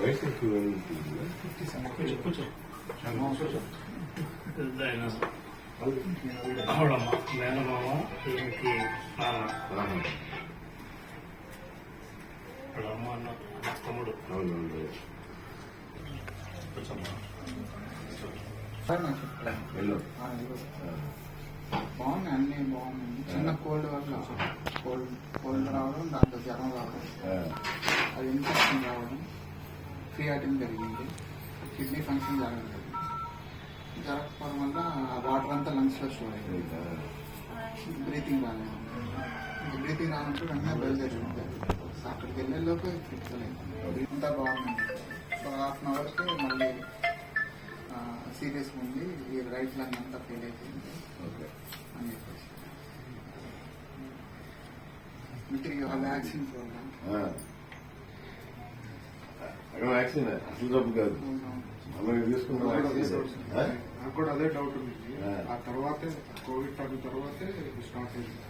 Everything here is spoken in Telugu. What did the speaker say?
వయసు కూర్చో ఆవిడమ్మ మేనమామ ఈయనకి నాన్న వాళ్ళ అమ్మ అన్న తమ్ముడు. బాగున్నాయి, అన్నీ బాగున్నాయి. చిన్న కోల్డ్ వల్ల కోల్డ్ రావడం, దాంట్లో జ్వరం రావడం, అది ఇన్ఫెక్షన్ రావడం, క్రియాటిన్ జరిగింది, కిడ్నీ ఫంక్షన్ జరగలేదు. జరగకపోవడం వల్ల వాటర్ అంతా లంగ్స్లో స్టోర్ అయింది. బ్రీతింగ్ రాలేదు. బ్రీతింగ్ రానప్పుడు వెంటనే బయలుదేరింది. అక్కడికి వెళ్ళేలోపు క్రిటికల్ అయింది. అంతా బాగుంది. సో హాఫ్ అన్ అవర్కి మళ్ళీ సీరియస్గా ఉంది, ఈ రైట్ లంగ్ అంతా ఫెయిల్ అయిపోయింది అని చెప్పేసి వ్యాక్సిన్ ప్రోగ్రామ్. వ్యాక్సిన్ అసలు జబ్బు కాదు, తీసుకున్న నాకు కూడా అదే డౌట్ ఉంది. ఆ తర్వాతే కోవిడ్ టైం తర్వాతే స్టార్ట్ అయింది.